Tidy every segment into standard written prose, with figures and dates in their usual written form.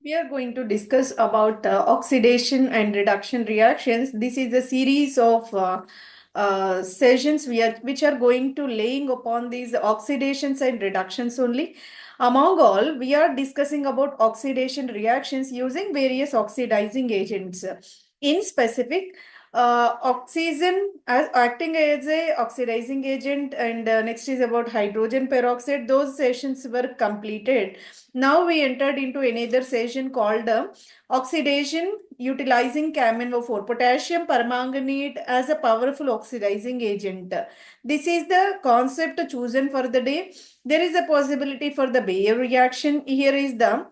We are going to discuss about oxidation and reduction reactions. This is a series of sessions which are going to laying upon these oxidations and reductions only. Among all, we are discussing about oxidation reactions using various oxidizing agents. In specific, oxygen as acting as a oxidizing agent, and next is about hydrogen peroxide. Those sessions were completed. Now we entered into another session called oxidation utilizing KMNO4, potassium permanganate as a powerful oxidizing agent. This is the concept chosen for the day. There is a possibility for the Bayer reaction. Here is the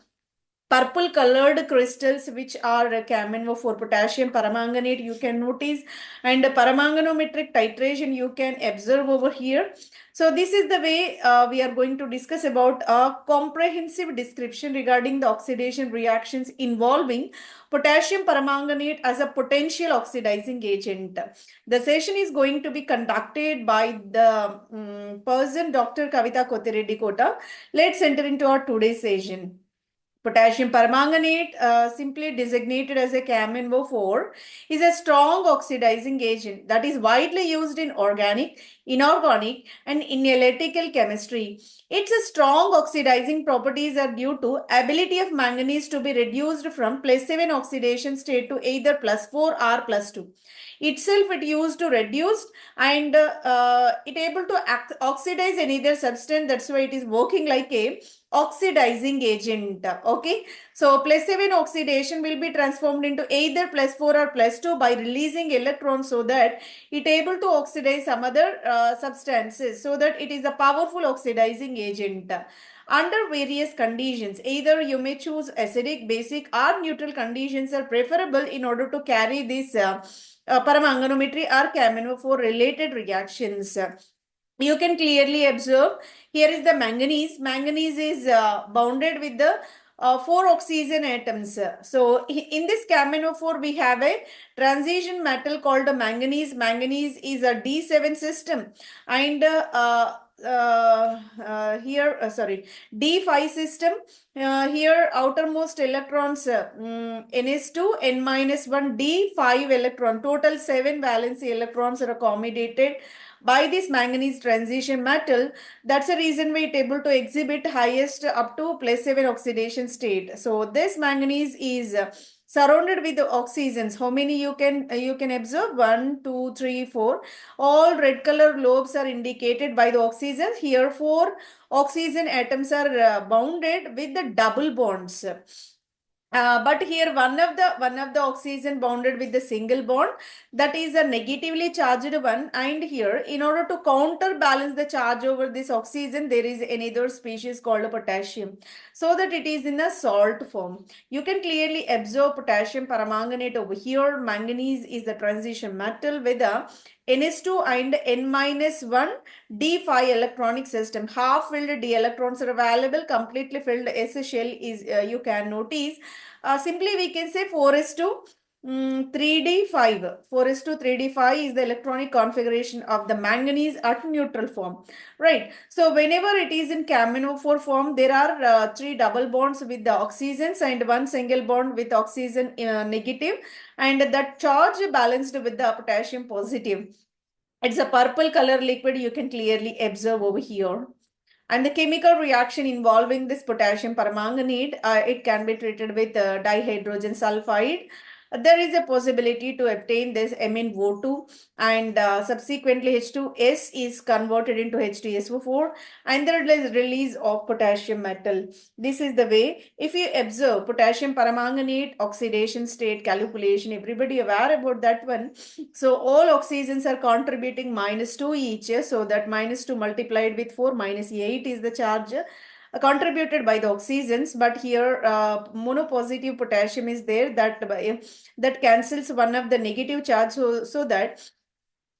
purple colored crystals which are KMNO4 potassium permanganate you can notice, and paramanganometric titration you can observe over here. So this is the way we are going to discuss about a comprehensive description regarding the oxidation reactions involving potassium permanganate as a potential oxidizing agent. The session is going to be conducted by the person Dr. Kavita Kotireddy Kota. Let's enter into our today's session. Potassium permanganate, simply designated as a KMNO4, is a strong oxidizing agent that is widely used in organic, inorganic, and analytical chemistry. Its strong oxidizing properties are due to ability of manganese to be reduced from +7 oxidation state to either +4 or +2. Itself, it used to reduce and it able to oxidize another substance. That's why it is working like a oxidizing agent. Okay, so +7 oxidation will be transformed into either +4 or +2 by releasing electrons, so that it able to oxidize some other substances, so that it is a powerful oxidizing agent. Under various conditions, either you may choose acidic, basic, or neutral conditions are preferable in order to carry this paramanganometry or KMNO4 related reactions. You can clearly observe here is the manganese. Manganese is bounded with the four oxygen atoms. So in this KMNO4 we have a transition metal called the manganese. Manganese is a D7 system, and here sorry, D5 system. Here outermost electrons Ns2 N-1 D5 electron, total 7 valency electrons are accommodated by this manganese transition metal. That's the reason we are able to exhibit highest up to +7 oxidation state. So this manganese is surrounded with the oxygens. How many you can observe? 1, 2, 3, 4. All red color lobes are indicated by the oxygens. Here 4 oxygen atoms are bounded with the double bonds. But here one of the oxygen bounded with the single bond, that is a negatively charged one, and here in order to counterbalance the charge over this oxygen there is another species called potassium, so that it is in a salt form. You can clearly observe potassium permanganate over here. Manganese is the transition metal with a Ns2 and N-1 D5 electronic system. Half filled D electrons are available. Completely filled S shell is you can notice. Simply we can say 4s to 3d5. 4s to 3d5 is the electronic configuration of the manganese at neutral form. Right. So whenever it is in KMNO4 form, there are 3 double bonds with the oxygens and 1 single bond with oxygen negative, and that charge balanced with the potassium positive. It's a purple color liquid you can clearly observe over here. And the chemical reaction involving this potassium permanganate, it can be treated with dihydrogen sulfide. There is a possibility to obtain this MnO2, and subsequently H2S is converted into H2SO4, and there is release of potassium metal. This is the way. If you observe potassium permanganate oxidation state calculation, everybody aware about that one. So all oxygens are contributing -2 each. So that -2 multiplied with 4, -8 is the charge contributed by the oxygens. But here monopositive potassium is there, that cancels one of the negative charge. So that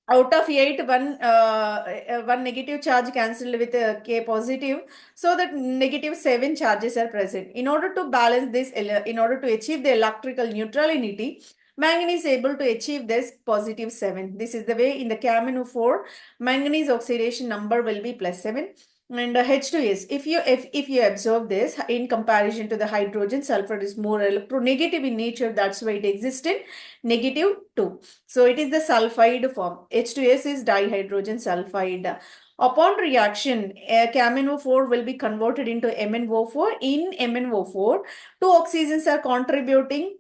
out of 8, one negative charge cancelled with a K positive, so that -7 charges are present. In order to balance this, in order to achieve the electrical neutrality, manganese is able to achieve this +7. This is the way in the KMNO4 manganese oxidation number will be +7. And H2S, if you observe this, in comparison to the hydrogen, sulfur is more electronegative in nature. That's why it exists in negative 2. So it is the sulfide form. H2S is dihydrogen sulfide. Upon reaction, KMNO4 will be converted into MnO4. In MnO4, two oxygens are contributing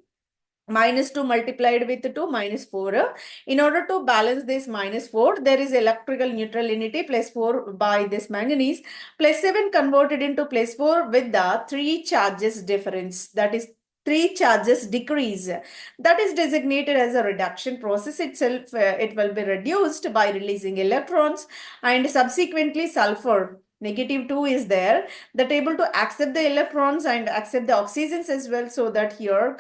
-2 multiplied with 2 -4. In order to balance this -4, there is electrical neutrality +4 by this manganese. +7 converted into +4 with the 3 charges difference. That is 3 charges decrease. That is designated as a reduction process itself. It will be reduced by releasing electrons, and subsequently sulfur -2 is there that able to accept the electrons and accept the oxygens as well, so that here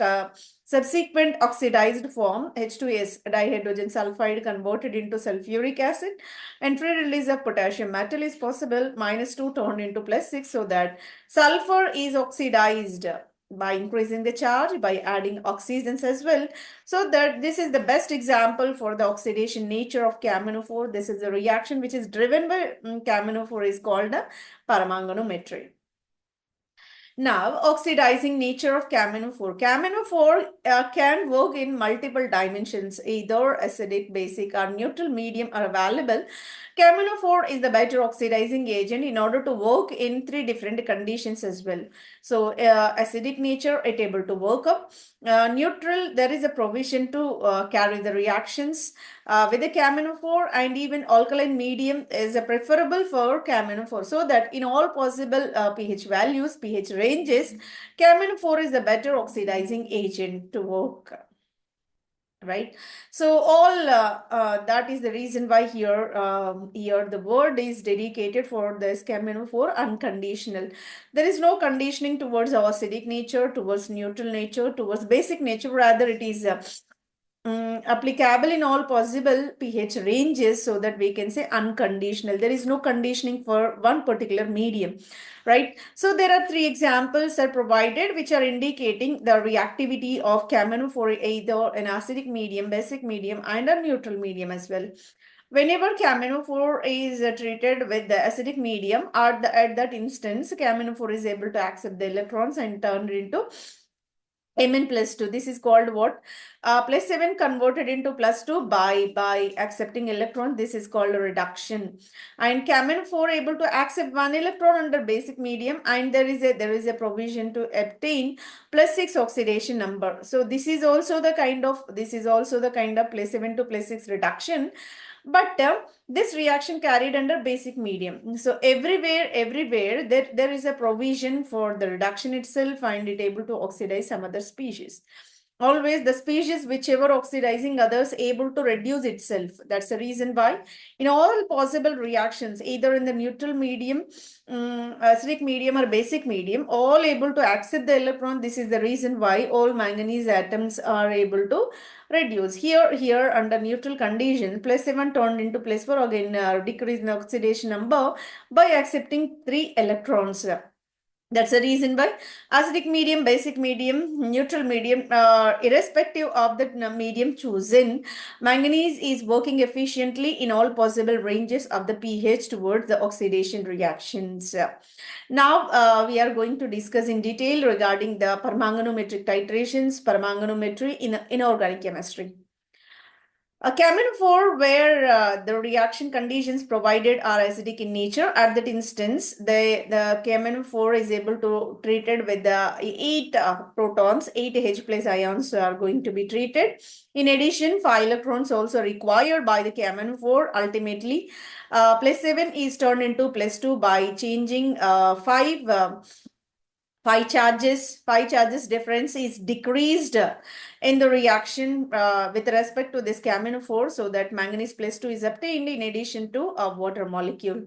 subsequent oxidized form H2S dihydrogen sulfide converted into sulfuric acid, and free release of potassium metal is possible. -2 turned into +6, so that sulfur is oxidized by increasing the charge by adding oxygens as well. So that this is the best example for the oxidation nature of KMNO4. This is a reaction which is driven by KMNO4 is called a paramanganometry. Now, oxidizing nature of KMNO4. KMNO4 can work in multiple dimensions, either acidic, basic, or neutral medium are available. KMNO4 is the better oxidizing agent in order to work in 3 different conditions as well. So, acidic nature, it able to work up. Neutral, there is a provision to carry the reactions with the KMNO4, and even alkaline medium is preferable for KMNO4, so that in all possible pH values, pH ranges, KMNO4 is the better oxidizing agent to work. Right, so all that is the reason why here the word is dedicated for this KMNO4 unconditional. There is no conditioning towards acidic nature, towards neutral nature, towards basic nature. Rather, it is applicable in all possible pH ranges, so that we can say unconditional. There is no conditioning for one particular medium, right? So there are 3 examples are provided which are indicating the reactivity of KMNO4, either an acidic medium, basic medium, and a neutral medium as well. Whenever KMNO4 is treated with the acidic medium, at that instance, KMNO4 is able to accept the electrons and turn it into Mn+2. This is called what? +7 converted into +2 by accepting electron. This is called a reduction. And KMN4 able to accept 1 electron under basic medium, and there is a provision to obtain +6 oxidation number. So this is also the kind of +7 to +6 reduction. But this reaction carried under basic medium. So everywhere there is a provision for the reduction itself, and it able to oxidize some other species. Always the species whichever oxidizing others able to reduce itself. That's the reason why in all possible reactions, either in the neutral medium, acidic medium, or basic medium, all able to accept the electron. This is the reason why all manganese atoms are able to reduce. Here under neutral condition, +7 turned into +4, again decrease in oxidation number by accepting 3 electrons. That's the reason why acidic medium, basic medium, neutral medium, irrespective of the medium chosen, manganese is working efficiently in all possible ranges of the pH towards the oxidation reactions. Now, we are going to discuss in detail regarding the permanganometric titrations, permanganometry in inorganic chemistry. A KMNO4, where the reaction conditions provided are acidic in nature, at that instance, the KMNO4 is able to treated with the 8 protons, 8 H plus ions are going to be treated. In addition, 5 electrons also required by the KMNO4. Ultimately, +7 is turned into +2 by changing 5 charges difference is decreased in the reaction with respect to this KMNO4, so that manganese +2 is obtained in addition to a water molecule.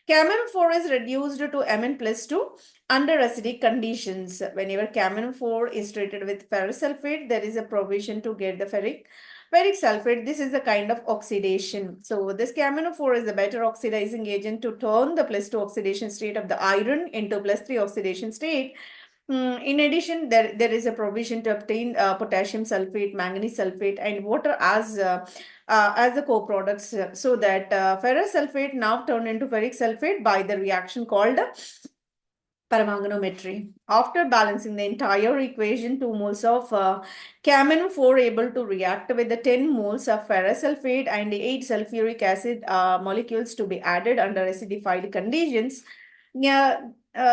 KMNO4 is reduced to Mn+2 under acidic conditions. Whenever KMNO4 is treated with ferrous sulfate, there is a provision to get the ferric sulfate. This is a kind of oxidation. So this KMNO4 is a better oxidizing agent to turn the +2 oxidation state of the iron into +3 oxidation state. In addition, there is a provision to obtain potassium sulfate, manganese sulfate, and water as the co-products, so that ferrous sulfate now turned into ferric sulfate by the reaction called paramagnometry. After balancing the entire equation, 2 moles of KMNO4 able to react with the 10 moles of ferrous sulfate and the 8 sulfuric acid molecules to be added under acidified conditions. Yeah,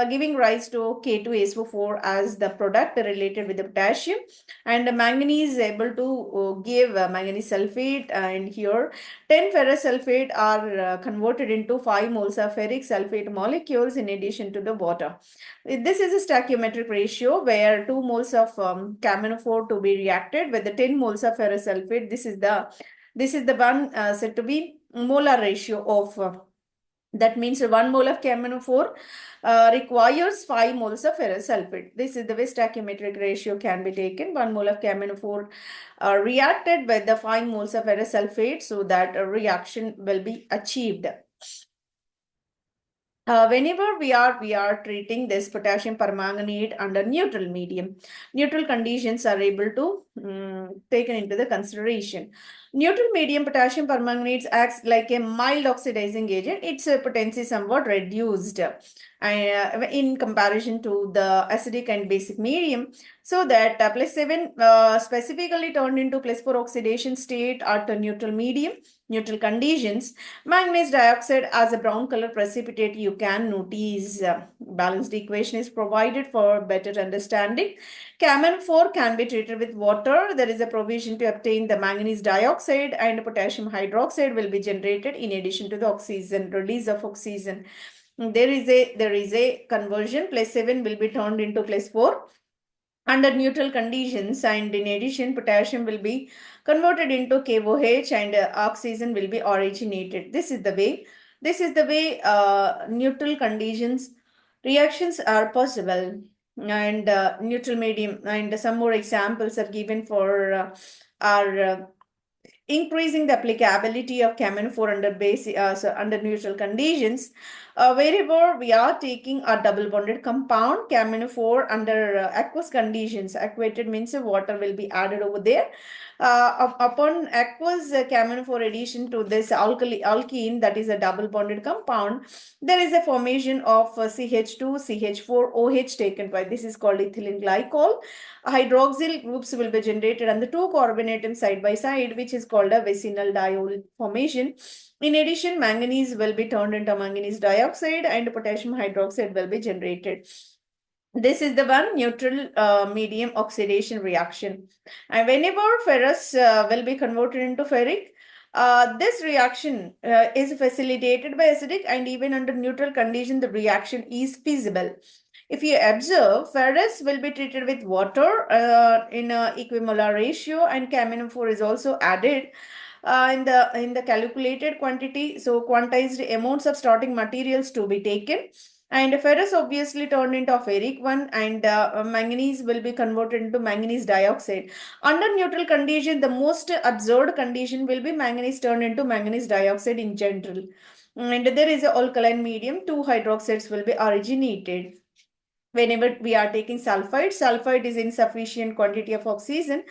giving rise to K2SO4 as the product related with the potassium, and the manganese is able to give manganese sulfate, and here 10 ferrous sulfate are converted into 5 moles of ferric sulfate molecules in addition to the water. This is a stoichiometric ratio where 2 moles of KMNO4 to be reacted with the 10 moles of ferrous sulfate. This is the one said to be molar ratio of that means 1 mole of KMNO4 requires 5 moles of ferrous sulfate. This is the way stoichiometric ratio can be taken. 1 mole of KMNO4 reacted with the 5 moles of ferrous sulfate, so that a reaction will be achieved. Whenever we are treating this potassium permanganate under neutral medium, neutral conditions are able to taken into the consideration. Neutral medium potassium permanganate acts like a mild oxidizing agent. Its potency somewhat reduced in comparison to the acidic and basic medium, so that +7 specifically turned into +4 oxidation state at a neutral medium, neutral conditions. Manganese dioxide as a brown color precipitate, you can notice balanced equation is provided for better understanding. KMNO4 can be treated with water. There is a provision to obtain the manganese dioxide, and potassium hydroxide will be generated in addition to the oxygen, release of oxygen. There is a conversion. +7 will be turned into +4 under neutral conditions, and in addition potassium will be converted into KOH, and oxygen will be originated. This is the way neutral conditions reactions are possible, and neutral medium, and some more examples are given for our increasing the applicability of KMNO4 under under neutral conditions. Wherever we are taking a double bonded compound KMNO4 under aqueous conditions, aquated means water will be added over there. Upon aqueous KMNO4 addition to this alkene, that is a double bonded compound, there is a formation of CH2 CH4 OH taken by, this is called ethylene glycol. Hydroxyl groups will be generated on the two carbon atoms side by side, which is called a vicinal diol formation. In addition, manganese will be turned into manganese dioxide, and potassium hydroxide will be generated. This is the one neutral medium oxidation reaction. And whenever ferrous will be converted into ferric, this reaction is facilitated by acidic, and even under neutral condition, the reaction is feasible. If you observe, ferrous will be treated with water in a equimolar ratio, and KMNO4 is also added in the calculated quantity. So quantized amounts of starting materials to be taken, and ferrous obviously turned into a ferric one, and manganese will be converted into manganese dioxide. Under neutral condition, the most absurd condition will be manganese turned into manganese dioxide in general. And there is an alkaline medium, two hydroxides will be originated. Whenever we are taking sulfide is insufficient quantity of oxygen.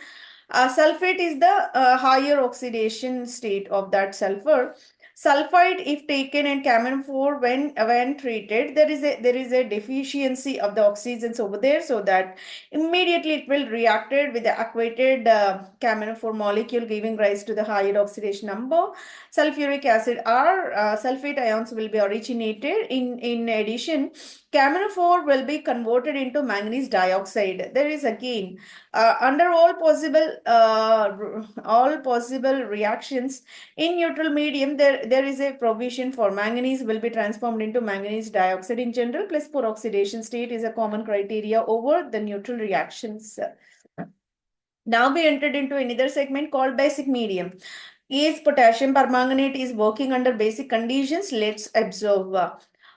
Sulfate is the higher oxidation state of that sulfur. Sulfide, if taken in KMNO4 when treated, there is a deficiency of the oxygens over there, so that immediately it will reacted with the aquated KMNO4 molecule, giving rise to the higher oxidation number. Sulfuric acid or sulfate ions will be originated. In addition, KMNO4 will be converted into manganese dioxide. There is again under all possible reactions in neutral medium, there is a provision for manganese will be transformed into manganese dioxide in general. +4 oxidation state is a common criteria over the neutral reactions. Now we entered into another segment called basic medium. Is potassium permanganate is working under basic conditions? Let's observe.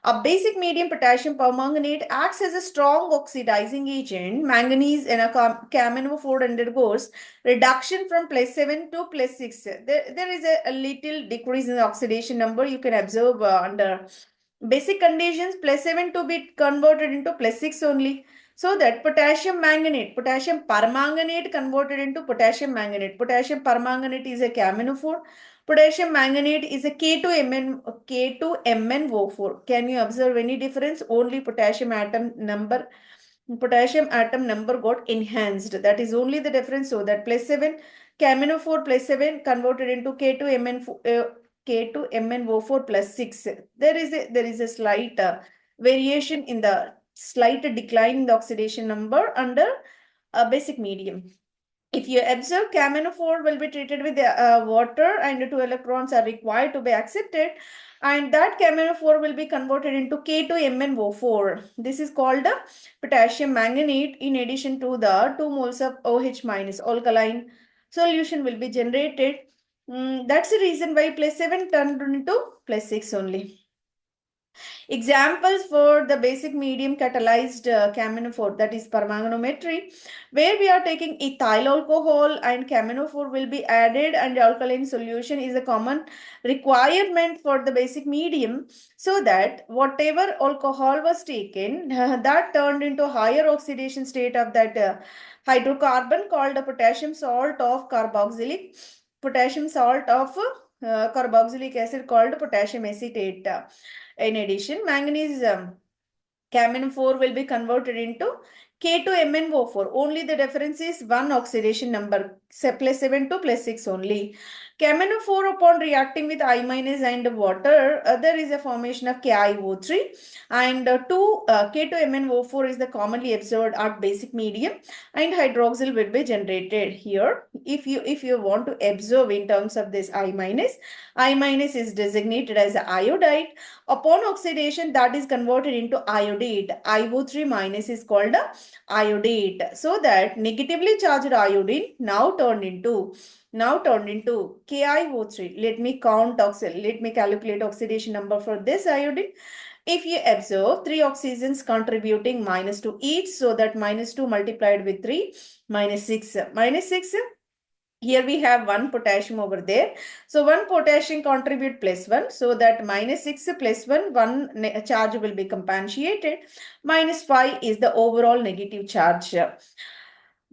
A basic medium potassium permanganate acts as a strong oxidizing agent. Manganese in a KMNO4 undergoes reduction from +7 to +6. There is a little decrease in the oxidation number. You can observe under basic conditions, +7 to be converted into +6 only. So that potassium permanganate converted into potassium manganate. Potassium permanganate is a KMNO4. Potassium manganate is a K2MnO4. Can you observe any difference? Only potassium atom number got enhanced. That is only the difference. So that plus 7, KMNO4 plus 7 converted into K2MnO4 plus 6. There is a slight variation in the slight decline in the oxidation number under a basic medium. If you observe, KMNO4 will be treated with water and 2 electrons are required to be accepted, and that KMNO4 will be converted into K2MnO4. This is called the potassium manganate. In addition to the 2 moles of OH minus alkaline solution will be generated. That's the reason why plus 7 turned into plus 6 only. Examples for the basic medium catalyzed KMNO4, that is permanganometry, where we are taking ethyl alcohol and KMNO4 will be added, and alkaline solution is a common requirement for the basic medium, so that whatever alcohol was taken, that turned into higher oxidation state of that hydrocarbon called the potassium salt of carboxylic acid called potassium acetate. In addition, manganese KMNO4 will be converted into K2MnO4. Only the difference is one oxidation number, plus 7 to plus 6 only. KMNO4 upon reacting with I minus and water, there is a formation of KiO3, and K2MnO4 is the commonly observed at basic medium, and hydroxyl will be generated here. If you want to observe in terms of this I minus is designated as iodide. Upon oxidation, that is converted into iodate. IO3 minus is called iodate. So that negatively charged iodine now turned into KiO3. Let me calculate oxidation number for this iodine. If you observe 3 oxygens contributing -2 each, so that -2 multiplied with 3, -6. -6. Here we have 1 potassium over there. So 1 potassium contribute plus 1. So that -6 plus 1 charge will be compensated. -5 is the overall negative charge.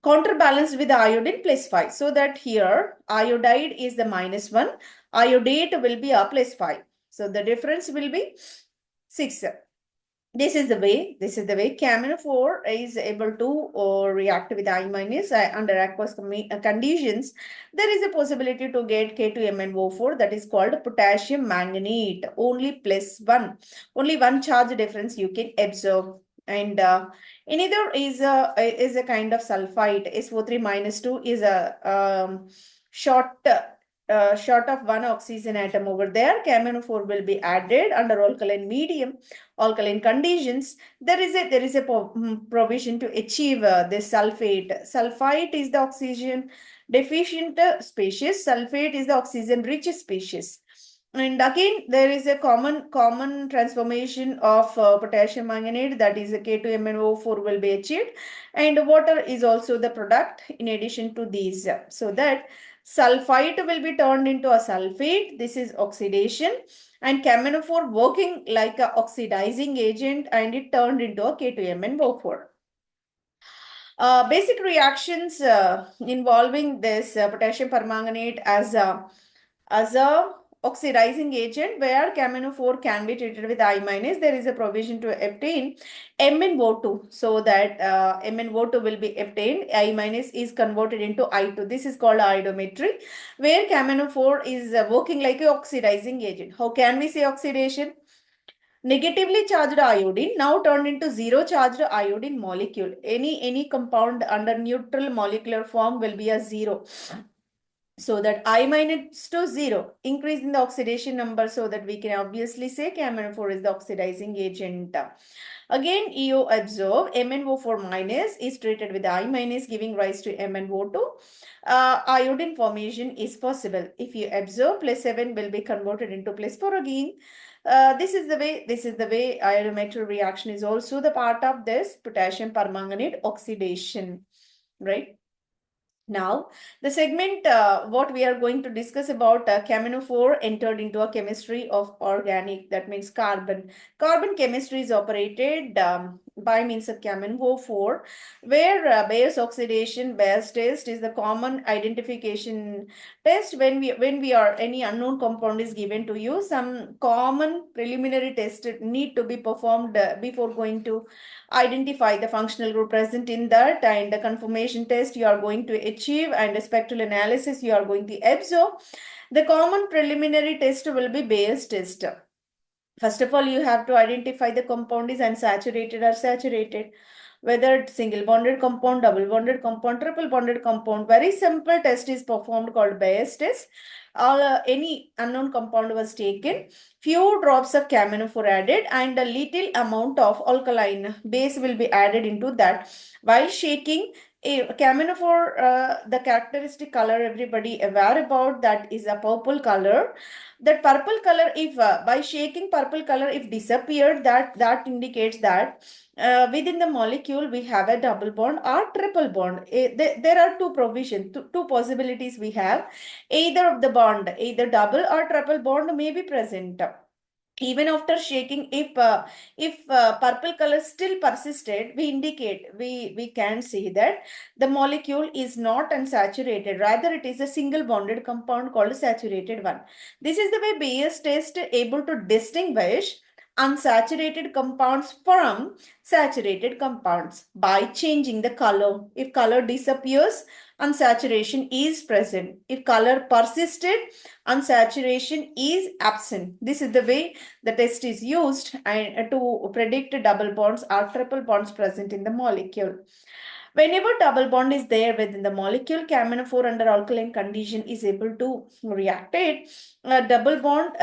Counterbalanced with the iodine plus 5. So that here iodide is the -1. Iodate will be a plus 5. So the difference will be 6. This is the way KMNO4 is able to react with I minus under aqueous conditions. There is a possibility to get K2MnO4, that is called potassium manganate. Only plus 1. Only one charge difference you can observe. And another is a kind of sulfite. SO3 minus 2 is a short of 1 oxygen atom over there. KMNO4 will be added under alkaline conditions. There is a provision to achieve this sulfate. Sulfite is the oxygen deficient species. Sulfate is the oxygen rich species. And again, there is a common transformation of potassium manganate, that is a K2MnO4 will be achieved, and water is also the product in addition to these. So that sulfite will be turned into a sulfate. This is oxidation, and KMNO4 working like a oxidizing agent, and it turned into a K2MnO4. Basic reactions involving this potassium permanganate as a oxidizing agent, where KMNO4 can be treated with I minus. There is a provision to obtain MnO2, so that MnO2 will be obtained. I minus is converted into I2. This is called iodometry, where KMNO4 is working like an oxidizing agent. How can we say oxidation? Negatively charged iodine now turned into zero charged iodine molecule. Any compound under neutral molecular form will be a zero. So that I minus to 0, increase in the oxidation number, so that we can obviously say KMNO4 is the oxidizing agent. Again, you observe MnO4 minus is treated with I minus, giving rise to MnO2. Iodine formation is possible. If you observe, plus 7 will be converted into plus 4 again. This is the way iodometry reaction is also the part of this potassium permanganate oxidation, right? Now, the segment what we are going to discuss about KMNO4 entered into a chemistry of organic, that means carbon. Carbon chemistry is operated by means of KMNO4, where Bayes oxidation Bayes test is the common identification test. When we are any unknown compound is given to you, some common preliminary test need to be performed before going to identify the functional group present in that, and the confirmation test you are going to achieve, and the spectral analysis you are going to observe. The common preliminary test will be Bayes test. First of all, you have to identify the compound is unsaturated or saturated, whether it's single bonded compound, double bonded compound, triple bonded compound. Very simple test is performed called Bayes test. Any unknown compound was taken, few drops of KMNO4 added, and a little amount of alkaline base will be added into that. While shaking, KMNO4, the characteristic color everybody aware about that is a purple color. That purple color, if by shaking purple color if disappeared, that indicates that within the molecule we have a double bond or triple bond. There are two provisions, two possibilities we have. Either of the bond, either double or triple bond may be present. Even after shaking, if purple color still persisted, we can see that the molecule is not unsaturated, rather it is a single bonded compound called saturated one. This is the way Bayes test able to distinguish unsaturated compounds from saturated compounds by changing the color. If color disappears, unsaturation is present. If color persisted, unsaturation is absent. This is the way the test is used to predict double bonds or triple bonds present in the molecule. Whenever double bond is there within the molecule, KMNO4 under alkaline condition is able to react it. Double bond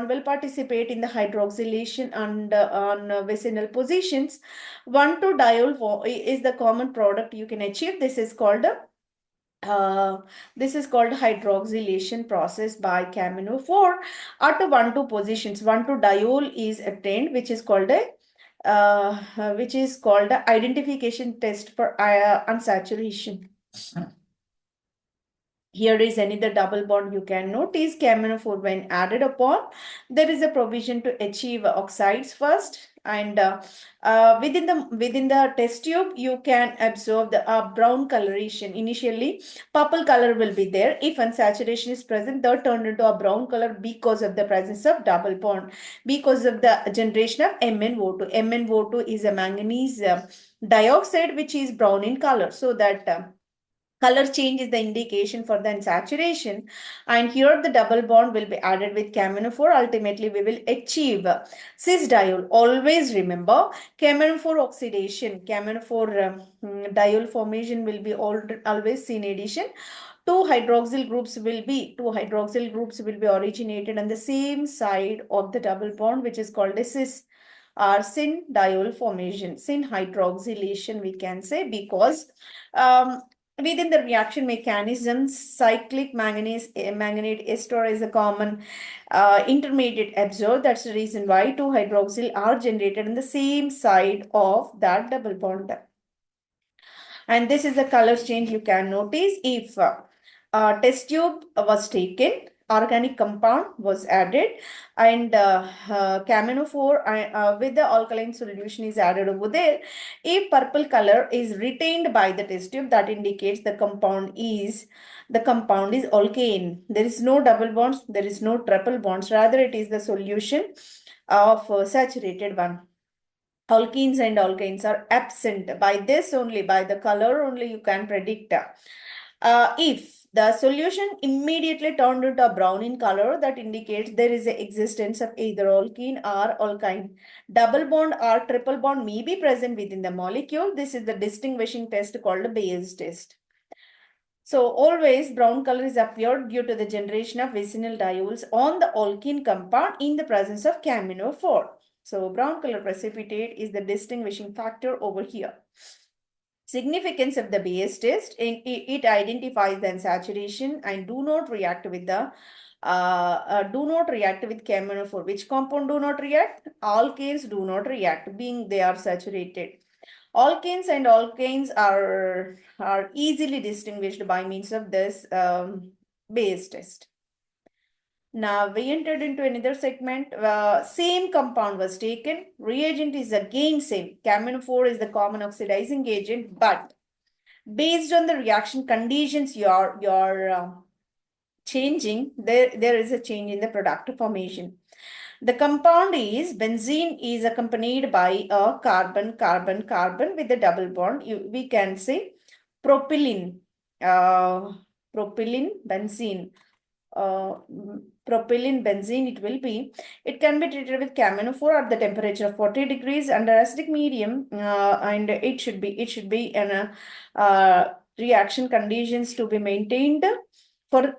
will participate in the hydroxylation and on vicinal positions. 1,2-diol is the common product you can achieve. This is called hydroxylation process by KMNO4. At 1,2 positions, 1,2-diol is obtained, which is called the identification test for unsaturation. Here is another double bond you can notice. KMNO4 when added upon, there is a provision to achieve oxides first, and within the test tube you can observe the brown coloration. Initially purple color will be there. If unsaturation is present, that turned into a brown color because of the presence of double bond, because of the generation of MnO2. MnO2 is a manganese dioxide which is brown in color, so that color change is the indication for the unsaturation. And here the double bond will be added with KMNO4. Ultimately, we will achieve cis-diol. Always remember, KMNO4 oxidation, KMNO4 diol formation will be always seen addition. Two hydroxyl groups will be originated on the same side of the double bond, which is called a cis or syn diol formation, syn hydroxylation we can say, because within the reaction mechanisms, cyclic manganate ester is a common intermediate observed. That's the reason why two hydroxyl are generated on the same side of that double bond. And this is the color change you can notice. If test tube was taken, organic compound was added, and KMNO4 with the alkaline solution is added over there. If purple color is retained by the test tube, that indicates the compound is alkane. There is no double bonds, there is no triple bonds, rather it is the solution of saturated one. Alkenes and alkanes are absent. By this only, by the color only, you can predict. If the solution immediately turned into a brown in color, that indicates there is the existence of either alkene or alkyne. Double bond or triple bond may be present within the molecule. This is the distinguishing test called the Bayes test. So always brown color is appeared due to the generation of vicinal diols on the alkene compound in the presence of KMNO4. So brown color precipitate is the distinguishing factor over here. Significance of the Bayes test, it identifies the unsaturation and do not react with KMNO4. Which compound do not react? Alkanes do not react, being they are saturated. Alkanes and alkanes are easily distinguished by means of this Bayes test. Now we entered into another segment. Same compound was taken. Reagent is again same. KMNO4 is the common oxidizing agent, but based on the reaction conditions you're changing, there is a change in the product formation. The compound is benzene is accompanied by a carbon with a double bond. We can say propylene, uh, propylene benzene, uh, propylene benzene it can be treated with KMNO4 at the temperature of 40 degrees under acidic medium, and it should be in a reaction conditions to be maintained for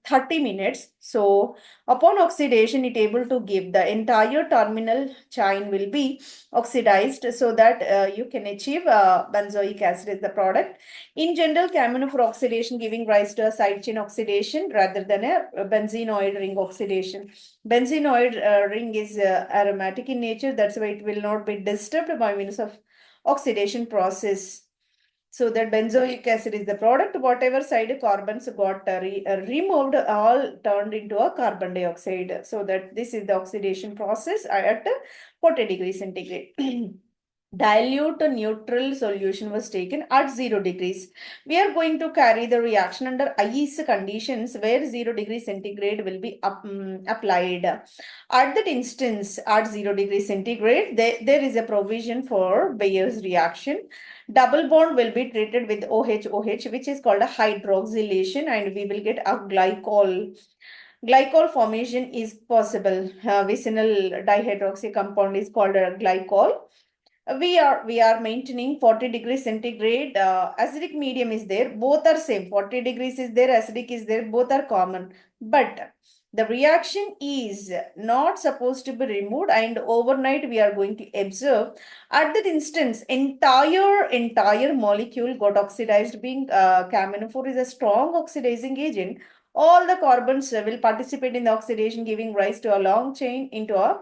30 minutes. So upon oxidation, it able to give the entire terminal chain will be oxidized, so that you can achieve benzoic acid as the product. In general, KMNO4 oxidation giving rise to a side chain oxidation rather than a benzenoid ring oxidation. Benzenoid ring is aromatic in nature, that's why it will not be disturbed by means of oxidation process. So that benzoic acid is the product. Whatever side carbons got removed, all turned into a carbon dioxide. So that this is the oxidation process at 40 degrees centigrade. Dilute neutral solution was taken at 0 degrees. We are going to carry the reaction under ice conditions where 0 degrees centigrade will be applied. At that instance, at 0 degrees centigrade, there is a provision for Bayer's reaction. Double bond will be treated with OH, which is called a hydroxylation, and we will get a glycol. Glycol formation is possible. Vicinal dihydroxy compound is called a glycol. We are maintaining 40 degrees centigrade. Acidic medium is there, both are same. 40 degrees is there, acidic is there, both are common. But the reaction is not supposed to be removed, and overnight we are going to observe at that instance entire molecule got oxidized. Being KMNO4 is a strong oxidizing agent, all the carbons will participate in the oxidation, giving rise to a long chain into a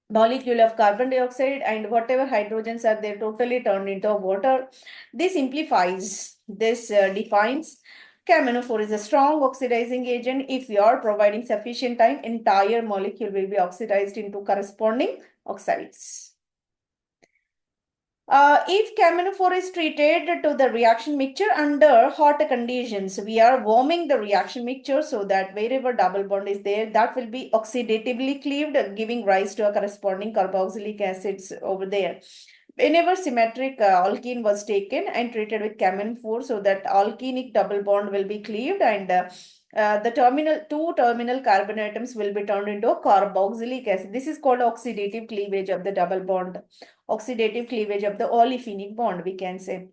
molecule of carbon dioxide, and whatever hydrogens are there totally turned into water. This simplifies, this defines KMNO4 is a strong oxidizing agent. If you are providing sufficient time, entire molecule will be oxidized into corresponding oxides. If KMNO4 is treated to the reaction mixture under hot conditions, we are warming the reaction mixture so that wherever double bond is there, that will be oxidatively cleaved, giving rise to a corresponding carboxylic acids over there. Whenever symmetric alkene was taken and treated with KMNO4, so that alkenic double bond will be cleaved, and the two terminal carbon atoms will be turned into a carboxylic acid. This is called oxidative cleavage of the double bond, oxidative cleavage of the olefinic bond, we can say.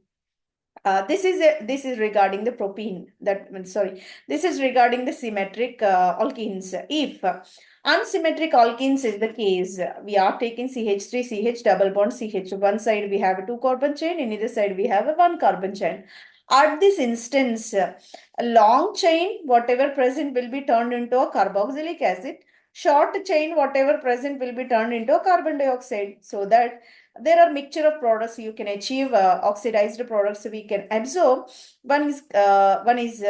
This is regarding the propene. This is regarding the symmetric alkenes. If unsymmetric alkenes is the case, we are taking CH3, CH double bond, CH. One side we have a 2 carbon chain, and either side we have a 1 carbon chain. At this instance, a long chain, whatever present, will be turned into a carboxylic acid. Short chain, whatever present, will be turned into a carbon dioxide. So that there are mixture of products you can achieve, oxidized products we can absorb. One is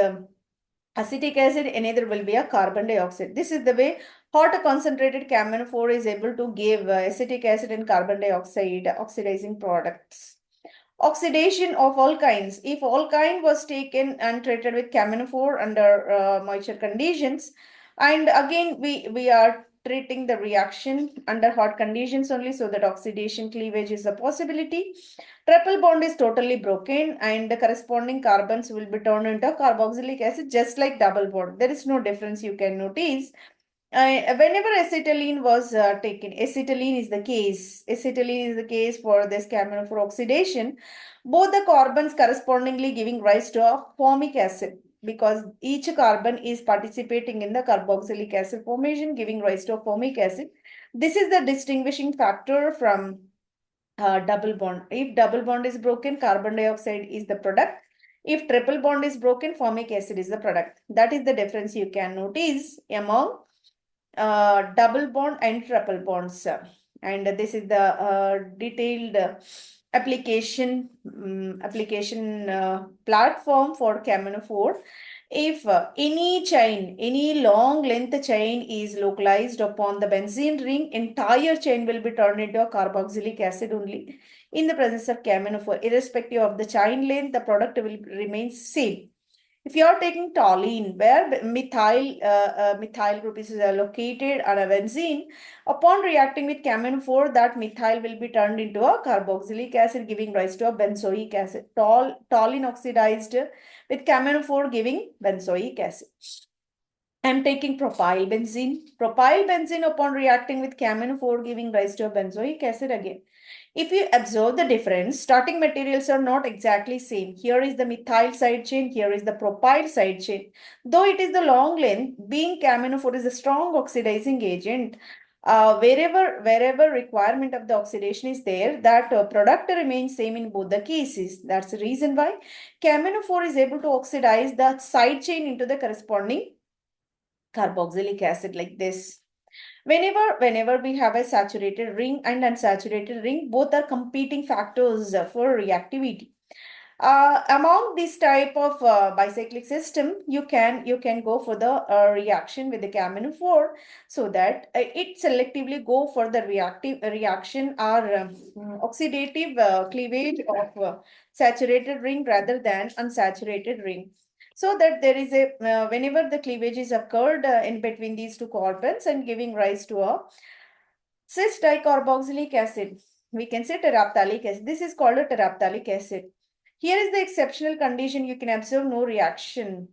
acetic acid, another will be a carbon dioxide. This is the way hot concentrated KMNO4 is able to give acetic acid and carbon dioxide oxidizing products. Oxidation of alkynes. If alkyne was taken and treated with KMNO4 under moisture conditions, and again we are treating the reaction under hot conditions only, so that oxidation cleavage is a possibility. Triple bond is totally broken, and the corresponding carbons will be turned into carboxylic acid, just like double bond. There is no difference you can notice. Whenever acetylene was taken, acetylene is the case. Acetylene is the case for this KMNO4 oxidation. Both the carbons correspondingly giving rise to a formic acid, because each carbon is participating in the carboxylic acid formation, giving rise to a formic acid. This is the distinguishing factor from double bond. If double bond is broken, carbon dioxide is the product. If triple bond is broken, formic acid is the product. That is the difference you can notice among double bond and triple bonds. And this is the detailed application platform for KMNO4. If any long length chain is localized upon the benzene ring, entire chain will be turned into a carboxylic acid only in the presence of KMNO4. Irrespective of the chain length, the product will remain same. If you are taking toluene, where methyl group is located on a benzene, upon reacting with KMNO4, that methyl will be turned into a carboxylic acid, giving rise to a benzoic acid. Toluene oxidized with KMNO4 giving benzoic acid. I'm taking propyl benzene. Propyl benzene upon reacting with KMNO4 giving rise to a benzoic acid again. If you observe the difference, starting materials are not exactly same. Here is the methyl side chain, here is the propyl side chain. Though it is the long length, being KMNO4 is a strong oxidizing agent, wherever requirement of the oxidation is there, that product remains same in both the cases. That's the reason why KMNO4 is able to oxidize the side chain into the corresponding carboxylic acid like this. Whenever we have a saturated ring and unsaturated ring, both are competing factors for reactivity. Among this type of bicyclic system, you can go for the reaction with the KMNO4, so that it selectively go for the reactive reaction or oxidative cleavage of saturated ring rather than unsaturated ring, so that there is a whenever the cleavage is occurred in between these two carbons and giving rise to a cis dicarboxylic acid. We can say terephthalic acid. This is called a terephthalic acid. Here is the exceptional condition. You can observe no reaction.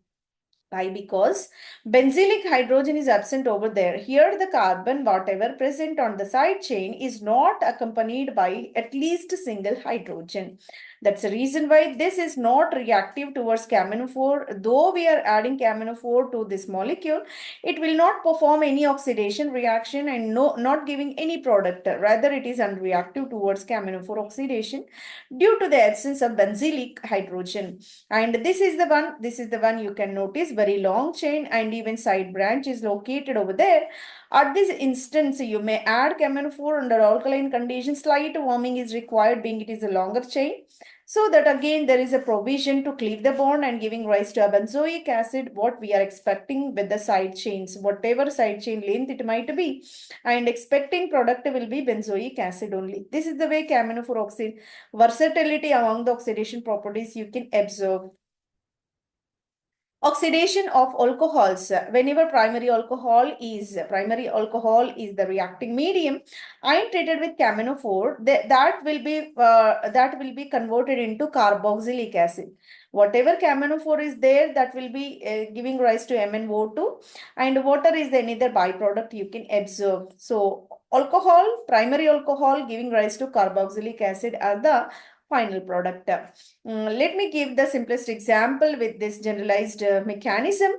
Why? Because benzylic hydrogen is absent over there. Here the carbon, whatever present on the side chain, is not accompanied by at least a single hydrogen. That's the reason why this is not reactive towards KMNO4. Though we are adding KMNO4 to this molecule, it will not perform any oxidation reaction and not giving any product. Rather, it is unreactive towards KMNO4 oxidation due to the absence of benzylic hydrogen. And this is the one you can notice, very long chain and even side branch is located over there. At this instance, you may add KMNO4 under alkaline conditions. Slight warming is required, being it is a longer chain. So that again there is a provision to cleave the bond and giving rise to a benzoic acid, what we are expecting with the side chains, whatever side chain length it might be, and expecting product will be benzoic acid only. This is the way KMNO4 oxide versatility among the oxidation properties you can observe. Oxidation of alcohols. Whenever primary alcohol is the reacting medium and treated with KMNO4, that will be converted into carboxylic acid. Whatever KMNO4 is there, that will be giving rise to MnO2, and water is another byproduct you can observe. So primary alcohol giving rise to carboxylic acid are the final product. Let me give the simplest example with this generalized mechanism.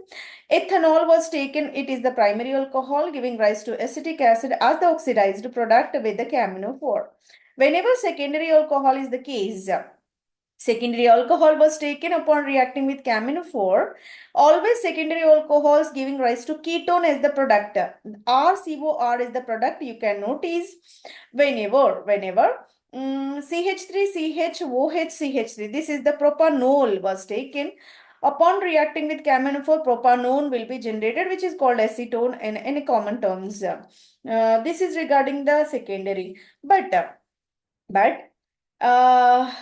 Ethanol was taken, it is the primary alcohol giving rise to acetic acid as the oxidized product with the KMNO4. Whenever secondary alcohol is the case, secondary alcohol was taken upon reacting with KMNO4. Always secondary alcohols giving rise to ketone as the product. RCOR is the product. You can notice whenever CH3CHOHCH3, this is the propanol was taken. Upon reacting with KMNO4, propanone will be generated, which is called acetone in common terms. This is regarding the secondary. But uh,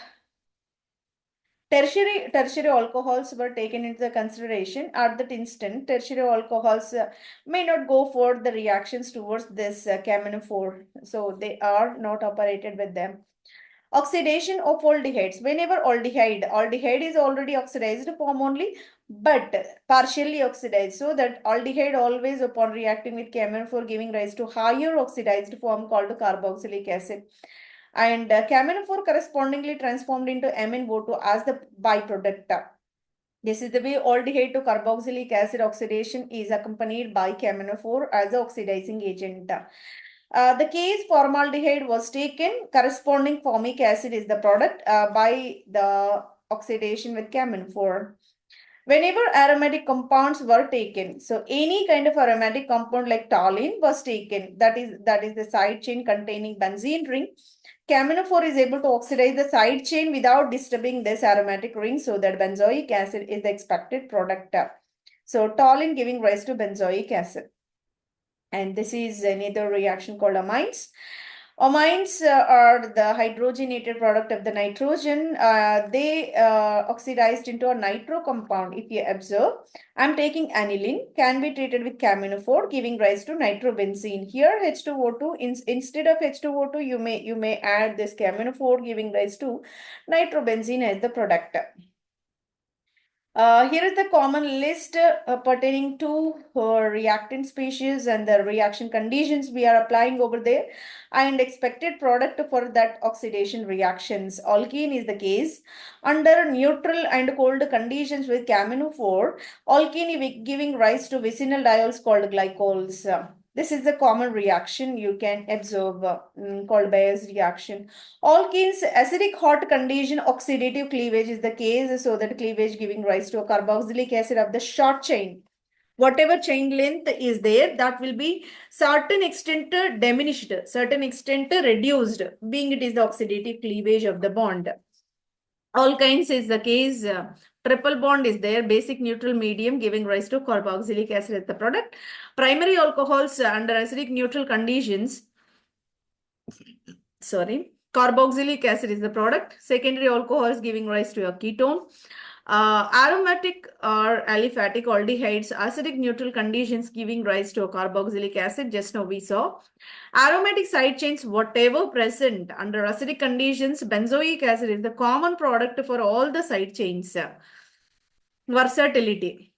tertiary alcohols were taken into the consideration. At that instant, tertiary alcohols may not go for the reactions towards this KMNO4, so they are not operated with them. Oxidation of aldehydes. Whenever aldehyde is already oxidized form only, but partially oxidized, so that aldehyde always upon reacting with KMNO4 giving rise to higher oxidized form called carboxylic acid. And KMNO4 correspondingly transformed into MnO2 as the byproduct. This is the way aldehyde to carboxylic acid oxidation is accompanied by KMNO4 as the oxidizing agent. The case formaldehyde was taken, corresponding formic acid is the product by the oxidation with KMNO4. Whenever aromatic compounds were taken, so any kind of aromatic compound like toluene was taken, that is the side chain containing benzene ring. KMNO4 is able to oxidize the side chain without disturbing this aromatic ring, so that benzoic acid is the expected product. So toluene giving rise to benzoic acid. And this is another reaction called amines. Amines are the hydrogenated product of the nitrogen. They oxidized into a nitro compound. If you observe, I'm taking aniline, can be treated with KMNO4, giving rise to nitrobenzene. Here, H2O2, instead of H2O2, you may add this KMNO4, giving rise to nitrobenzene as the product. Here is the common list pertaining to reactant species and the reaction conditions we are applying over there and expected product for that oxidation reactions. Alkene is the case. Under neutral and cold conditions with KMNO4, alkene giving rise to vicinal diols called glycols. This is the common reaction you can observe called Bayes reaction. Alkenes acidic hot condition oxidative cleavage is the case, so that cleavage giving rise to a carboxylic acid of the short chain. Whatever chain length is there, that will be certain extent diminished, certain extent reduced, being it is the oxidative cleavage of the bond. Alkynes is the case. Triple bond is there, basic neutral medium giving rise to carboxylic acid as the product. Primary alcohols under acidic neutral conditions, carboxylic acid is the product. Secondary alcohols giving rise to a ketone. Aromatic or aliphatic aldehydes, acidic neutral conditions giving rise to a carboxylic acid. Just now we saw. Aromatic side chains, whatever present under acidic conditions, benzoic acid is the common product for all the side chains. Versatility.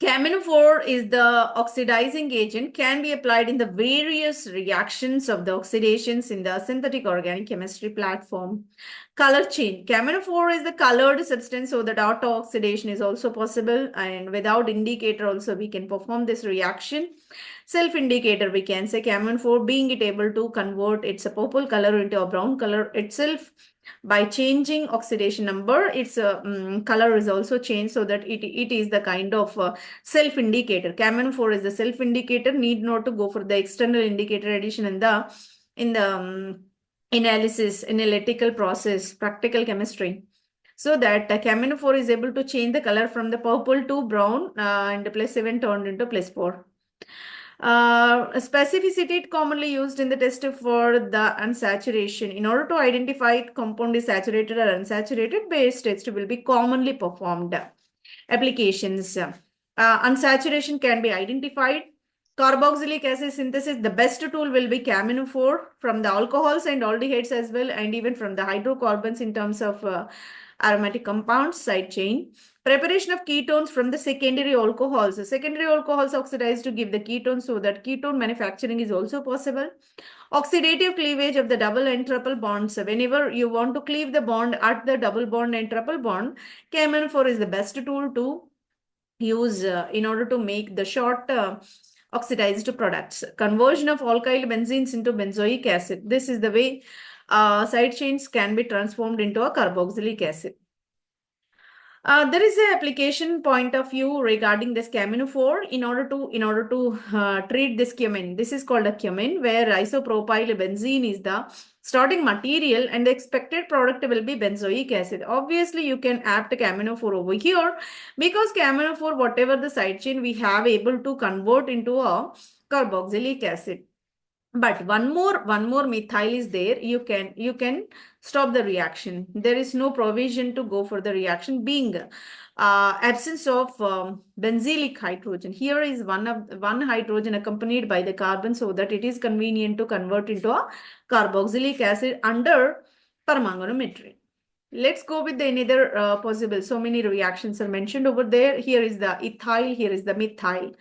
KMNO4 is the oxidizing agent, can be applied in the various reactions of the oxidations in the synthetic organic chemistry platform. Color change. KMNO4 is the colored substance, so that auto oxidation is also possible, and without indicator also we can perform this reaction. Self-indicator, we can say KMNO4 being it able to convert its purple color into a brown color itself. By changing oxidation number, its color is also changed, so that it is the kind of self-indicator. KMNO4 is the self-indicator, need not to go for the external indicator addition in the analysis, analytical process, practical chemistry. So that KMNO4 is able to change the color from the purple to brown and +7 turned into +4. Specificity commonly used in the test for the unsaturation. In order to identify compound is saturated or unsaturated, Bayes test will be commonly performed. Applications. Unsaturation can be identified. Carboxylic acid synthesis, the best tool will be KMNO4 from the alcohols and aldehydes as well, and even from the hydrocarbons in terms of aromatic compounds, side chain. Preparation of ketones from the secondary alcohols. The secondary alcohols oxidize to give the ketones, so that ketone manufacturing is also possible. Oxidative cleavage of the double and triple bonds. Whenever you want to cleave the bond at the double bond and triple bond, KMNO4 is the best tool to use in order to make the short oxidized products. Conversion of alkyl benzenes into benzoic acid. This is the way side chains can be transformed into a carboxylic acid. There is an application point of view regarding this KMNO4 in order to treat this cumin. This is called a cumin, where isopropyl benzene is the starting material and the expected product will be benzoic acid. Obviously, you can apt KMNO4 over here, because KMNO4, whatever the side chain we have able to convert into a carboxylic acid. But one more methyl is there. You can stop the reaction. There is no provision to go for the reaction, being absence of benzylic hydrogen. Here is one hydrogen accompanied by the carbon, so that it is convenient to convert into a carboxylic acid under permanganometry. Let's go with the another possible. So many reactions are mentioned over there. Here is the ethyl, here is the methyl.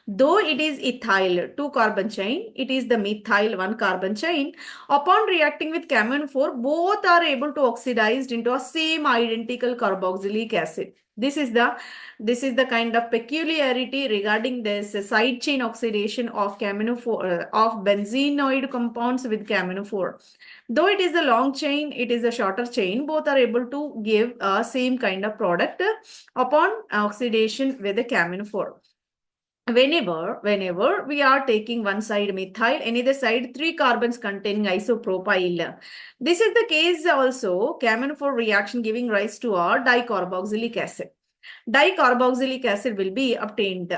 Though it is ethyl 2 carbon chain, it is the methyl 1 carbon chain. Upon reacting with KMNO4, both are able to oxidize into a same identical carboxylic acid. This is the kind of peculiarity regarding this side chain oxidation of KMNO4 of benzenoid compounds with KMNO4. Though it is a long chain, it is a shorter chain. Both are able to give a same kind of product upon oxidation with the KMNO4. Whenever we are taking one side methyl, another side 3 carbons containing isopropyl. This is the case also KMNO4 reaction giving rise to a dicarboxylic acid. dicarboxylic acid will be obtained.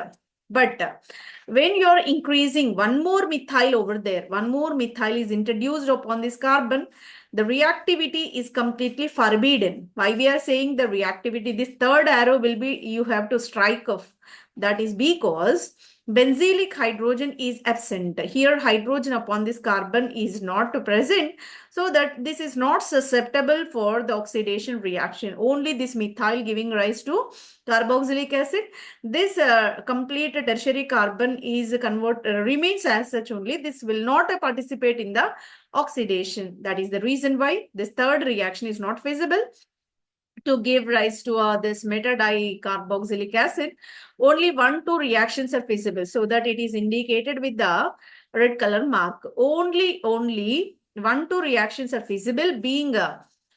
But when you're increasing one more methyl over there, one more methyl is introduced upon this carbon, the reactivity is completely forbidden. Why we are saying the reactivity? This third arrow will be, you have to strike off. That is because benzylic hydrogen is absent. Here hydrogen upon this carbon is not present, so that this is not susceptible for the oxidation reaction. Only this methyl giving rise to carboxylic acid. This complete tertiary carbon is remains as such only. This will not participate in the oxidation. That is the reason why this third reaction is not feasible to give rise to this meta-dicarboxylic acid. Only 1-2 reactions are feasible, so that it is indicated with the red color mark. Only 1-2 reactions are feasible, being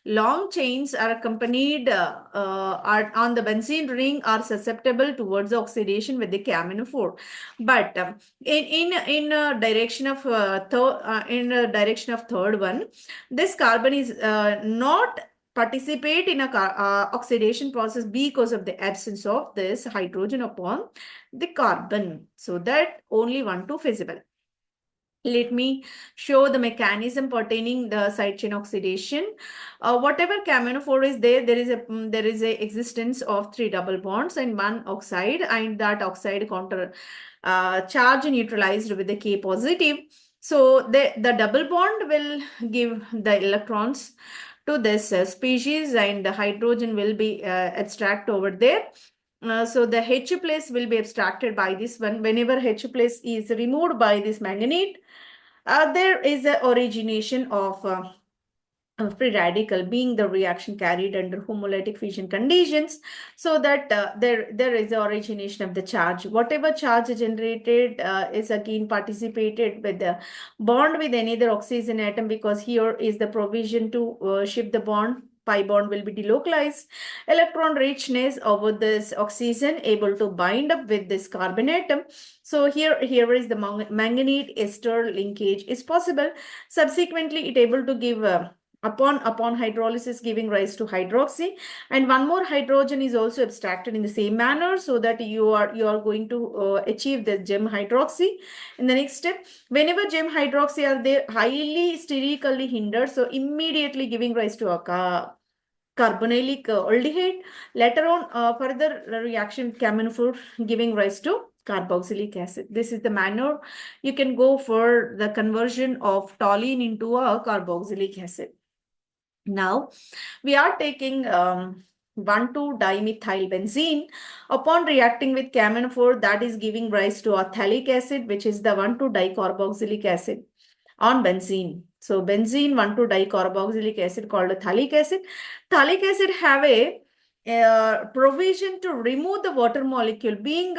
long chains are accompanied are on the benzene ring are susceptible towards the oxidation with the KMNO4. But in direction of direction of third one, this carbon is not participate in a oxidation process because of the absence of this hydrogen upon the carbon. So that only 1-2 feasible. Let me show the mechanism pertaining the side chain oxidation. Whatever KMNO4 is there, there is a existence of 3 double bonds and 1 oxide, and that oxide counter charge neutralized with the K positive. So the double bond will give the electrons to this species, and the hydrogen will be abstract over there. So the H place will be abstracted by this one. Whenever H place is removed by this manganate, there is a origination of free radical, being the reaction carried under homolytic fission conditions, so that there is the origination of the charge. Whatever charge generated is again participated with the bond with any other oxygen atom, because here is the provision to shift the bond. Pi bond will be delocalized. Electron richness over this oxygen able to bind up with this carbon atom. So here is the manganate ester linkage is possible. Subsequently, it able to give upon hydrolysis giving rise to hydroxy, and one more hydrogen is also abstracted in the same manner, so that you are going to achieve the gem hydroxy. In the next step, whenever gem hydroxy are there, highly sterically hindered, so immediately giving rise to a carbonylic aldehyde. Later on, further reaction KMNO4 giving rise to carboxylic acid. This is the manner you can go for the conversion of toluene into a carboxylic acid. Now, we are taking 1,2-dimethylbenzene. Upon reacting with KMNO4, that is giving rise to a phthalic acid, which is the 1,2-dicarboxylic acid on benzene. So benzene 1,2-dicarboxylic acid called a phthalic acid. Phthalic acid have a provision to remove the water molecule, being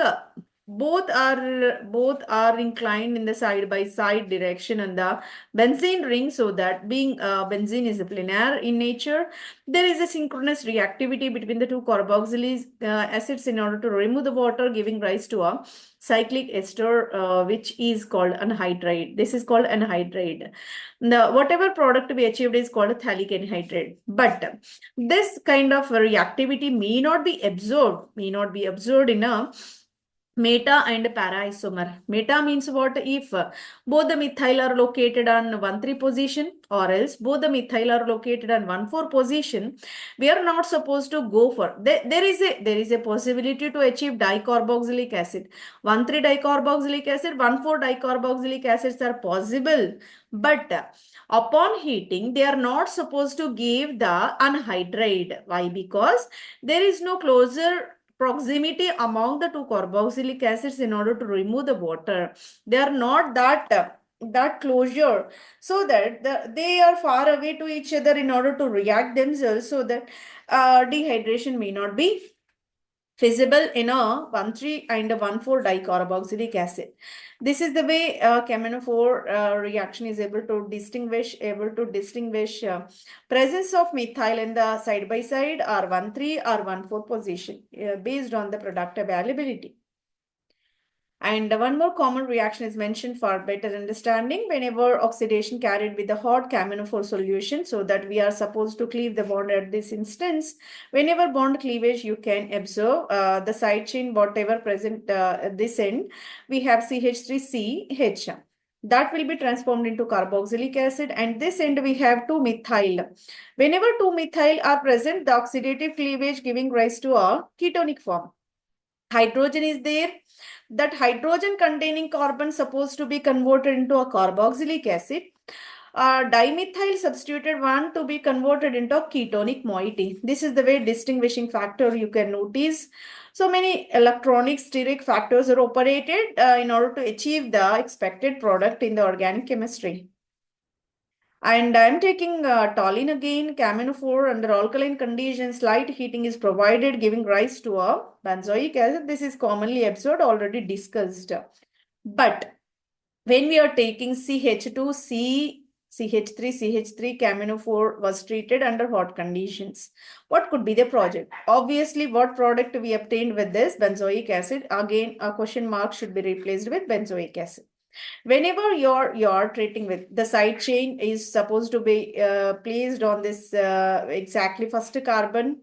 both are inclined in the side by side direction on the benzene ring, so that being benzene is a planar in nature, there is a synchronous reactivity between the two carboxylic acids in order to remove the water, giving rise to a cyclic ester, which is called anhydride. This is called anhydride. The whatever product we achieved is called a phthalic anhydride. But this kind of reactivity may not be observed in a meta and para isomer. Meta means what? If both the methyl are located on 1,3 position, or else both the methyl are located on 1,4 position, we are not supposed to go for. There is a possibility to achieve dicarboxylic acid. 1,3 dicarboxylic acid, 1,4 dicarboxylic acids are possible, but upon heating, they are not supposed to give the anhydride. Why? Because there is no closer proximity among the two carboxylic acids in order to remove the water. They are not that closure, so that they are far away to each other in order to react themselves, so that dehydration may not be feasible in a 1,3 and a 1,4 dicarboxylic acid. This is the way KMNO4 reaction is able to distinguish presence of methyl in the side by side or 1,3 or 1,4 position based on the product availability. And one more common reaction is mentioned for better understanding. Whenever oxidation carried with the hot KMNO4 solution, so that we are supposed to cleave the bond at this instance. Whenever bond cleavage, you can observe the side chain, whatever present at this end, we have CH3CH. That will be transformed into carboxylic acid, and this end we have 2-methyl. Whenever 2-methyl are present, the oxidative cleavage giving rise to a ketonic form. Hydrogen is there. That hydrogen containing carbon supposed to be converted into a carboxylic acid. Dimethyl substituted one to be converted into a ketonic moiety. This is the way distinguishing factor you can notice. So many electronic steric factors are operated in order to achieve the expected product in the organic chemistry. And I'm taking toluene again, KMNO4 under alkaline conditions, light heating is provided, giving rise to a benzoic acid. This is commonly observed, already discussed. But when we are taking CH2C, CH3, KMNO4 was treated under hot conditions. What could be the project? Obviously, what product we obtained with this benzoic acid? Again, a question mark should be replaced with benzoic acid. Whenever you're treating with the side chain is supposed to be placed on this exactly first carbon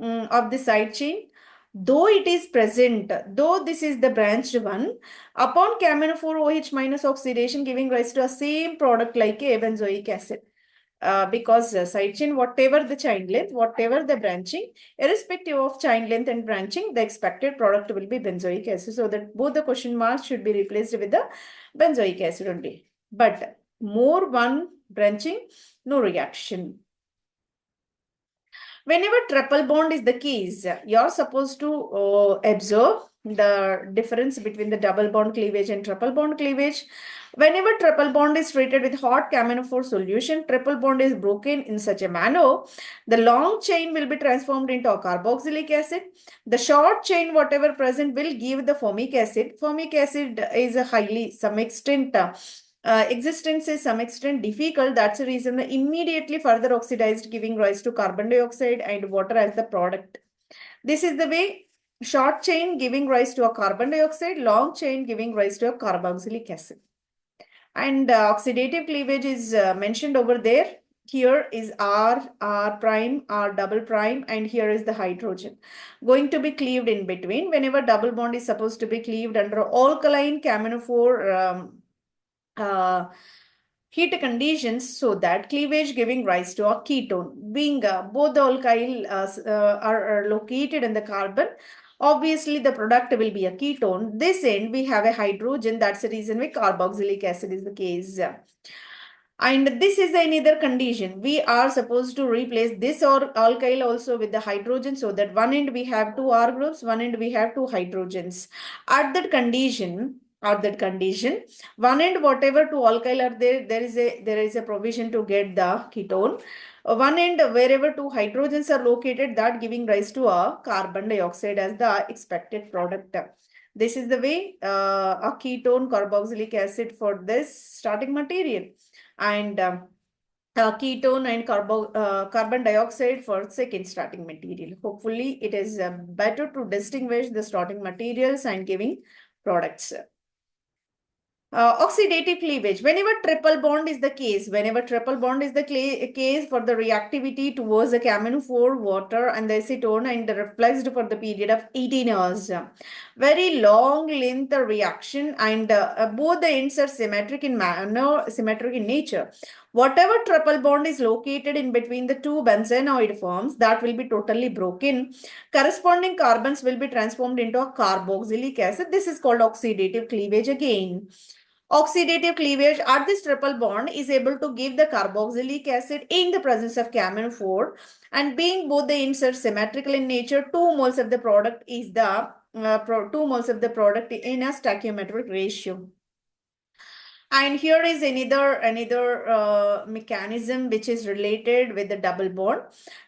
of the side chain, though it is present, though this is the branched one, upon KMNO4 OH minus oxidation giving rise to a same product like a benzoic acid. Because side chain, whatever the chain length, whatever the branching, irrespective of chain length and branching, the expected product will be benzoic acid. So that both the question marks should be replaced with the benzoic acid only. But more one branching, no reaction. Whenever triple bond is the case, you're supposed to observe the difference between the double bond cleavage and triple bond cleavage. Whenever triple bond is treated with hot KMNO4 solution, triple bond is broken in such a manner, the long chain will be transformed into a carboxylic acid. The short chain, whatever present, will give the formic acid. Formic acid is a highly, some extent, existence is some extent difficult. That's the reason the immediately further oxidized, giving rise to carbon dioxide and water as the product. This is the way short chain giving rise to a carbon dioxide, long chain giving rise to a carboxylic acid. And oxidative cleavage is mentioned over there. Here is R, R prime, R double prime, and here is the hydrogen going to be cleaved in between. Whenever double bond is supposed to be cleaved under alkaline KMNO4 heat conditions, so that cleavage giving rise to a ketone. Being both the alkyl are located in the carbon, obviously the product will be a ketone. This end we have a hydrogen. That's the reason why carboxylic acid is the case. And this is another condition. We are supposed to replace this or alkyl also with the hydrogen, so that one end we have two R groups, one end we have two hydrogens. At that condition, one end whatever two alkyl are there, there is a provision to get the ketone. One end wherever two hydrogens are located, that giving rise to a carbon dioxide as the expected product. This is the way a ketone carboxylic acid for this starting material, and ketone and carbon dioxide for second starting material. Hopefully, it is better to distinguish the starting materials and giving products. Oxidative cleavage. Whenever triple bond is the case, for the reactivity towards the KMNO4 water and the acetone and reflexed for the period of 18 hours. Very long length reaction, and both the ends are symmetric in nature. Whatever triple bond is located in between the two benzenoid forms, that will be totally broken. Corresponding carbons will be transformed into a carboxylic acid. This is called oxidative cleavage again. Oxidative cleavage at this triple bond is able to give the carboxylic acid in the presence of KMNO4, and being both the ends are symmetrical in nature, 2 moles of the product is the 2 moles of the product in a stoichiometric ratio. And here is another mechanism which is related with the double bond.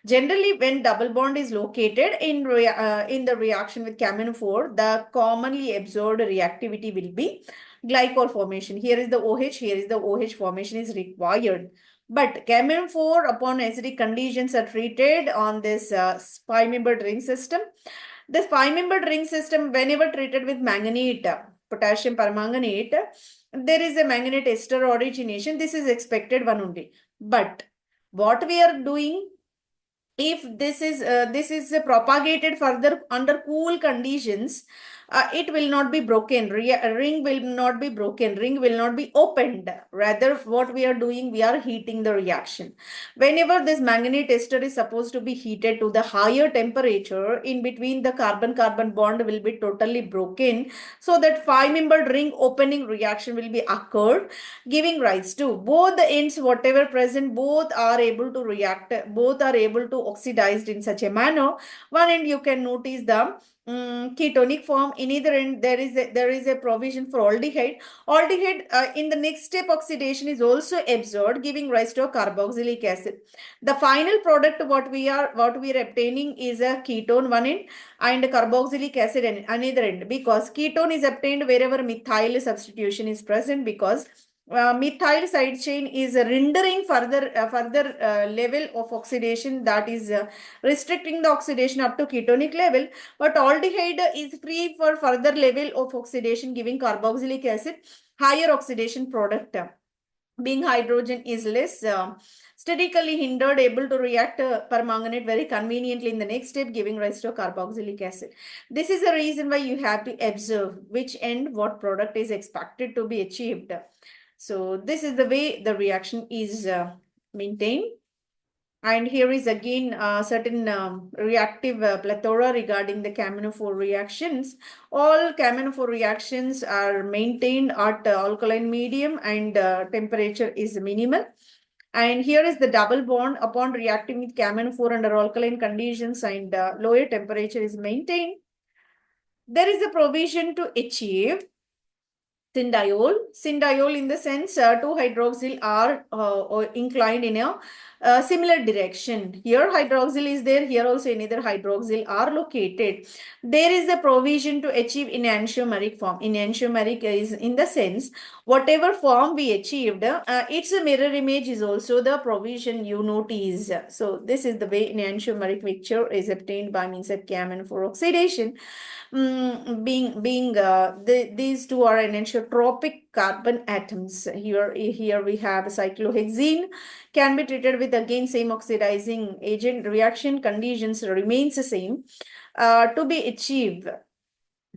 Generally, when double bond is located in the reaction with KMNO4, the commonly observed reactivity will be glycol formation. Here is the OH, here is the OH formation is required. But KMNO4 upon acidic conditions are treated on this 5-membered ring system. This 5-membered ring system, whenever treated with manganate, potassium permanganate, there is a manganate ester origination. This is expected one only. But what we are doing, if this is propagated further under cool conditions, it will not be broken. Ring will not be broken. Ring will not be opened. Rather, what we are doing, we are heating the reaction. Whenever this manganate ester is supposed to be heated to the higher temperature, in between the carbon-carbon bond will be totally broken, so that five-membered ring opening reaction will be occurred, giving rise to both the ends, whatever present, both are able to react, both are able to oxidized in such a manner. One end you can notice the ketonic form. In either end there is a provision for aldehyde. Aldehyde in the next step oxidation is also absorbed, giving rise to a carboxylic acid. The final product what we are obtaining is a ketone one end and carboxylic acid another end, because ketone is obtained wherever methyl substitution is present, because methyl side chain is rendering further level of oxidation, that is restricting the oxidation up to ketonic level, but aldehyde is free for further level of oxidation, giving carboxylic acid higher oxidation product. Being hydrogen is less statically hindered, able to react permanganate very conveniently in the next step, giving rise to carboxylic acid. This is the reason why you have to observe which end what product is expected to be achieved. So this is the way the reaction is maintained. And here is again certain reactive plethora regarding the KMNO4 reactions. All KMNO4 reactions are maintained at alkaline medium, and temperature is minimal. And here is the double bond upon reacting with KMNO4 under alkaline conditions, and lower temperature is maintained. There is a provision to achieve syndiol. Syndiol in the sense 2-hydroxyl are inclined in a similar direction. Here hydroxyl is there, here also another hydroxyl are located. There is a provision to achieve enantiomeric form. Enantiomeric is in the sense whatever form we achieved, its mirror image is also the provision you notice. So this is the way enantiomeric picture is obtained by means of KMNO4 oxidation. These two are anisotropic carbon atoms. Here we have cyclohexene, can be treated with again same oxidizing agent. Reaction conditions remains the same. To be achieved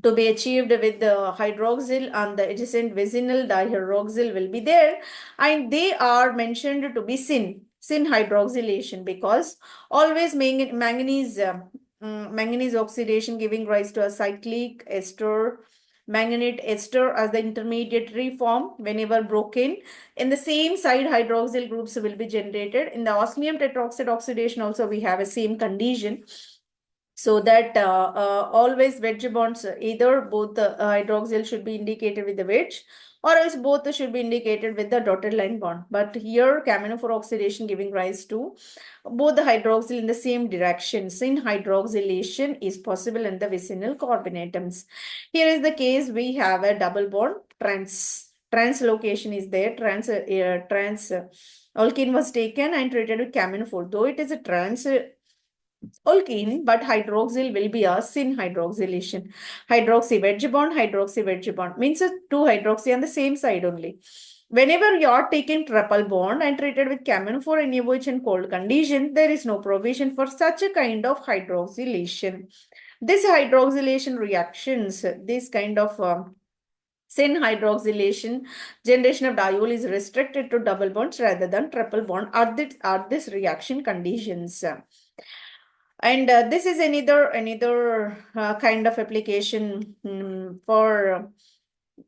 with the hydroxyl, and the adjacent vicinal dihydroxyl will be there, and they are mentioned to be syn hydroxylation, because always manganese oxidation giving rise to a cyclic ester, manganate ester as the intermediary form. Whenever broken, in the same side hydroxyl groups will be generated. In the osmium tetroxide oxidation also we have a same condition, so that always wedge bonds, either both the hydroxyl should be indicated with the wedge, or else both should be indicated with the dotted line bond. But here KMNO4 oxidation giving rise to both the hydroxyl in the same direction. Syn hydroxylation is possible in the vicinal carbon atoms. Here is the case, we have a double bond translocation is there. Alkene was taken and treated with KMNO4, though it is a alkene, but hydroxyl will be a syn hydroxylation. Hydroxy wedge bond means two hydroxy on the same side only. Whenever you are taking triple bond and treated with KMNO4 in UH and cold condition, there is no provision for such a kind of hydroxylation. This hydroxylation reactions, this kind of syn hydroxylation generation of diol is restricted to double bonds rather than triple bond at this reaction conditions. And this is another kind of application for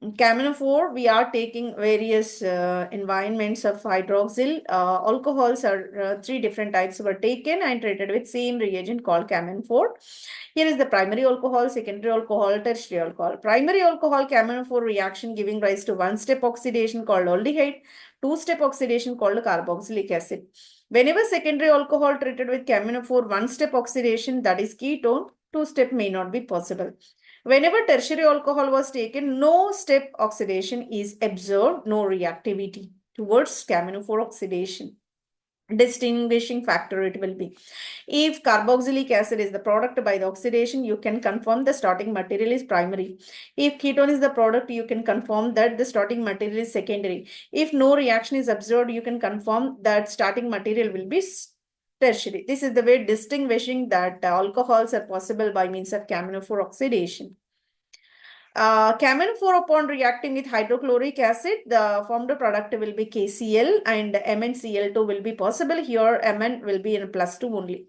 KMNO4. We are taking various environments of hydroxyl. Alcohols are three different types were taken and treated with same reagent called KMNO4. Here is the primary alcohol, secondary alcohol, tertiary alcohol. Primary alcohol KMNO4 reaction giving rise to one-step oxidation called aldehyde, two-step oxidation called carboxylic acid. Whenever secondary alcohol treated with KMNO4 one-step oxidation, that is ketone, two-step may not be possible. Whenever tertiary alcohol was taken, no step oxidation is observed, no reactivity towards KMNO4 oxidation. distinguishing factor it will be. If carboxylic acid is the product by the oxidation, you can confirm the starting material is primary. If ketone is the product, you can confirm that the starting material is secondary. If no reaction is observed, you can confirm that starting material will be tertiary. This is the way distinguishing that alcohols are possible by means of KMNO4 oxidation. KMNO4 upon reacting with hydrochloric acid, the formed product will be KCl and MnCl2 will be possible. Here Mn will be in +2 only.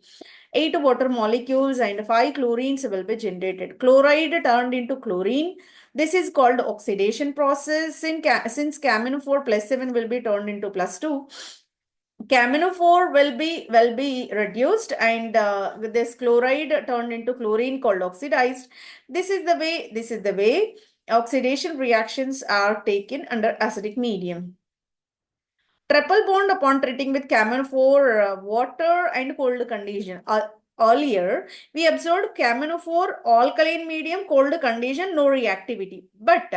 8 water molecules and 5 chlorines will be generated. Chloride turned into chlorine. This is called oxidation process. Since KMNO4 +7 will be turned into +2, KMNO4 will be reduced and this chloride turned into chlorine called oxidized. This is the way oxidation reactions are taken under acidic medium. Triple bond upon treating with KMNO4 water and cold condition. Earlier, we observed KMNO4 alkaline medium, cold condition, no reactivity. But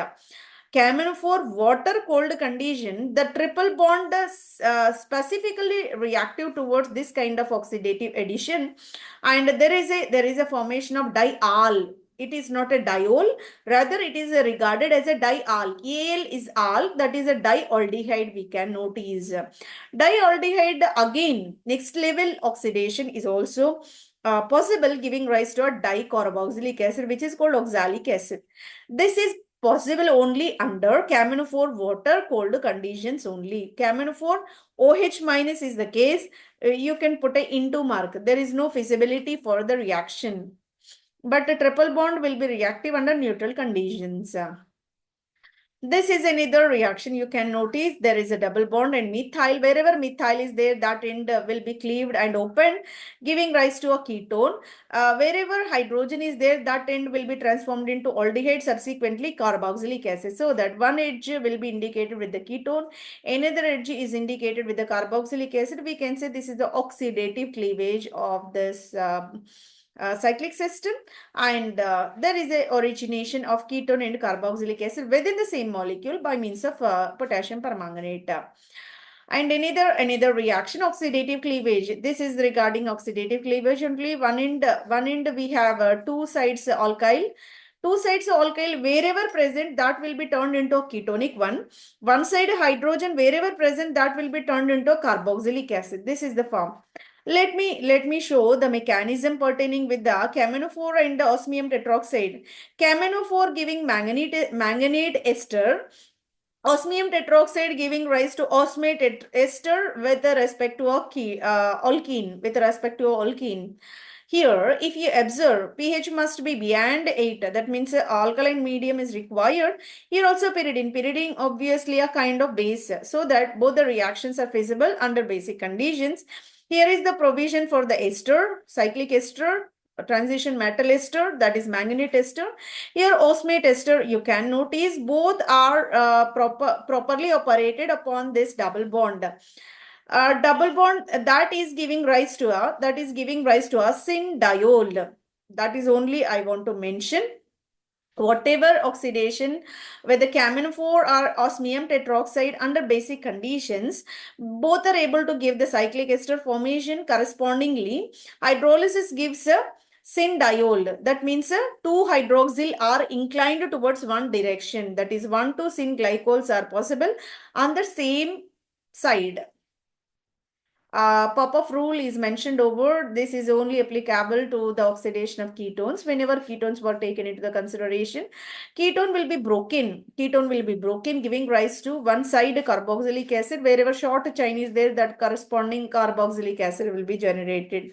KMNO4 water cold condition, the triple bond is specifically reactive towards this kind of oxidative addition, and there is a formation of diol. It is not a diol, rather it is regarded as a diol. Al is al, that is a dialdehyde we can notice. Dialdehyde, again, next level oxidation is also possible, giving rise to a dicarboxylic acid, which is called oxalic acid. This is possible only under KMNO4 water cold conditions only. KMNO4 OH minus is the case. You can put a into mark. There is no feasibility for the reaction. But a triple bond will be reactive under neutral conditions. This is another reaction. You can notice there is a double bond and methyl. Wherever methyl is there, that end will be cleaved and opened, giving rise to a ketone. Wherever hydrogen is there, that end will be transformed into aldehyde, subsequently carboxylic acid. So that one edge will be indicated with the ketone, another edge is indicated with the carboxylic acid. We can say this is the oxidative cleavage of this cyclic system, and there is a origination of ketone and carboxylic acid within the same molecule by means of potassium permanganate. And another reaction, oxidative cleavage. This is regarding oxidative cleavage only. One end we have two sides alkyl. Two sides alkyl, wherever present, that will be turned into a ketonic one. One side hydrogen, wherever present, that will be turned into a carboxylic acid. This is the form. Let me show the mechanism pertaining with the KMNO4 and the osmium tetroxide. KMNO4 giving manganate ester, osmium tetroxide giving rise to osmate ester with respect to a alkene, with respect to alkene. Here, if you observe, pH must be beyond 8. That means alkaline medium is required. Here also pyridine. Pyridine obviously a kind of base, so that both the reactions are feasible under basic conditions. Here is the provision for the ester, cyclic ester, transition metal ester, that is manganate ester. Here osmate ester, you can notice both are properly operated upon this double bond. Double bond that is giving rise to a syn diol. That is only I want to mention. Whatever oxidation, whether KMNO4 or osmium tetroxide under basic conditions, both are able to give the cyclic ester formation correspondingly. Hydrolysis gives a syn diol. That means two hydroxyl are inclined towards one direction. That is 1,2 syn glycols are possible on the same side. Popov rule is mentioned over. This is only applicable to the oxidation of ketones. Whenever ketones were taken into the consideration, ketone will be broken. Ketone will be broken, giving rise to one side carboxylic acid. Wherever short chain is there, that corresponding carboxylic acid will be generated.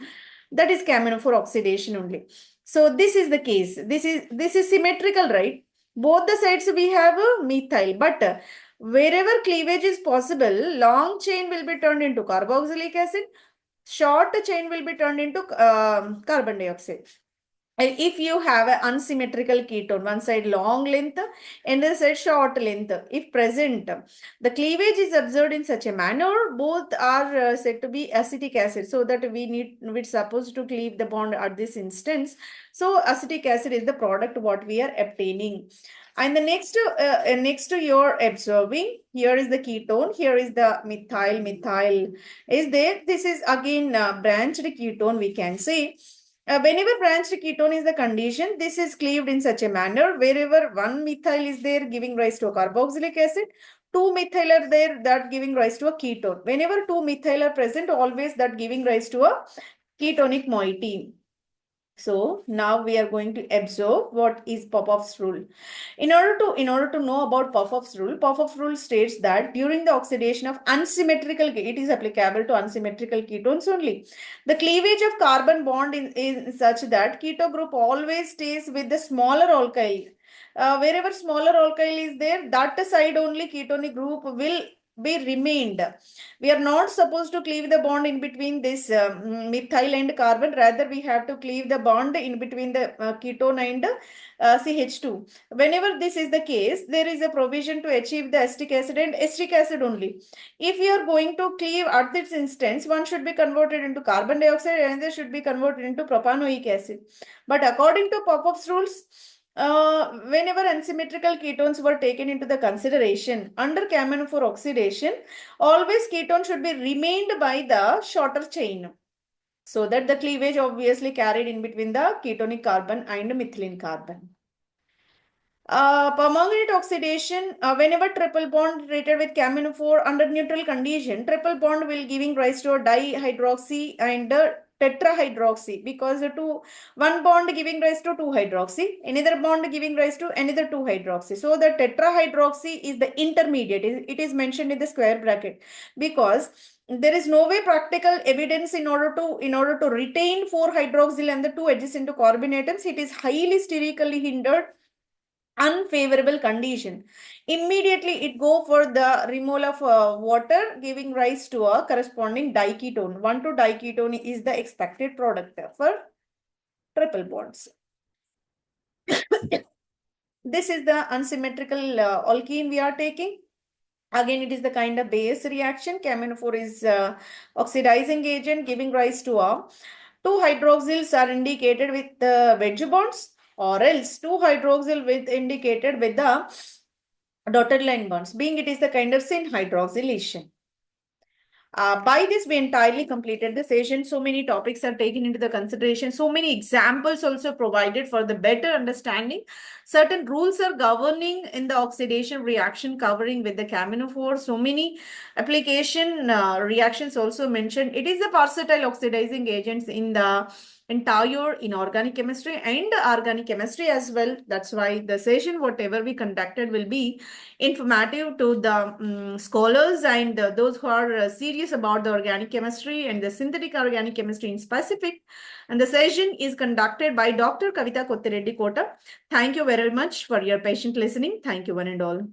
That is KMNO4 oxidation only. So this is the case. This is symmetrical, right? Both the sides we have a methyl, but wherever cleavage is possible, long chain will be turned into carboxylic acid, short chain will be turned into carbon dioxide. And if you have an unsymmetrical ketone, one side long length and the side short length, if present, the cleavage is observed in such a manner, both are said to be acetic acid. So that we're supposed to cleave the bond at this instance. So acetic acid is the product what we are obtaining. And the next to your observing, here is the ketone, here is the methyl is there. This is again branched ketone, we can say. Whenever branched ketone is the condition, this is cleaved in such a manner wherever one methyl is there giving rise to a carboxylic acid, two methyl are there that giving rise to a ketone. Whenever two methyl are present, always that giving rise to a ketonic moiety. So now we are going to observe what is Popoff's rule. In order to know about Popoff's rule states that during the oxidation of unsymmetrical, it is applicable to unsymmetrical ketones only. The cleavage of carbon bond is such that keto group always stays with the smaller alkyl. Wherever smaller alkyl is there, that side only ketonic group will be remained. We are not supposed to cleave the bond in between this methyl and carbon. Rather, we have to cleave the bond in between the ketone and CH2. Whenever this is the case, there is a provision to achieve the acetic acid and acetic acid only. If you are going to cleave at this instance, one should be converted into carbon dioxide and another should be converted into propanoic acid. But according to Popoff's rules, whenever unsymmetrical ketones were taken into the consideration under KMNO4 oxidation, always ketone should be remained by the shorter chain, so that the cleavage obviously carried in between the ketonic carbon and methylene carbon. Permanganate oxidation, whenever triple bond treated with KMNO4 under neutral condition, triple bond will giving rise to a dihydroxy and tetrahydroxy, because one bond giving rise to 2-hydroxy, another bond giving rise to another 2-hydroxy. So the tetrahydroxy is the intermediate. It is mentioned in the square bracket because there is no way practical evidence in order to retain 4-hydroxyl and the two adjacent carbon atoms. It is highly sterically hindered, unfavorable condition. Immediately it go for the removal of water, giving rise to a corresponding diketone. 1,2-diketone is the expected product for triple bonds. This is the unsymmetrical alkene we are taking. Again, it is the kind of base reaction. KMNO4 is oxidizing agent giving rise to a 2-hydroxyls are indicated with the wedge bonds, or else 2-hydroxyl with indicated with the dotted line bonds, being it is the kind of syn hydroxylation. By this, we entirely completed the session. So many topics are taken into the consideration. So many examples also provided for the better understanding. Certain rules are governing in the oxidation reaction covering with the KMNO4. So many application reactions also mentioned. It is a versatile oxidizing agents in the entire inorganic chemistry and organic chemistry as well. That's why the session, whatever we conducted, will be informative to the scholars and those who are serious about the organic chemistry and the synthetic organic chemistry in specific. And the session is conducted by Dr. Kavita Kottireddy Kota. Thank you very much for your patient listening. Thank you one and all.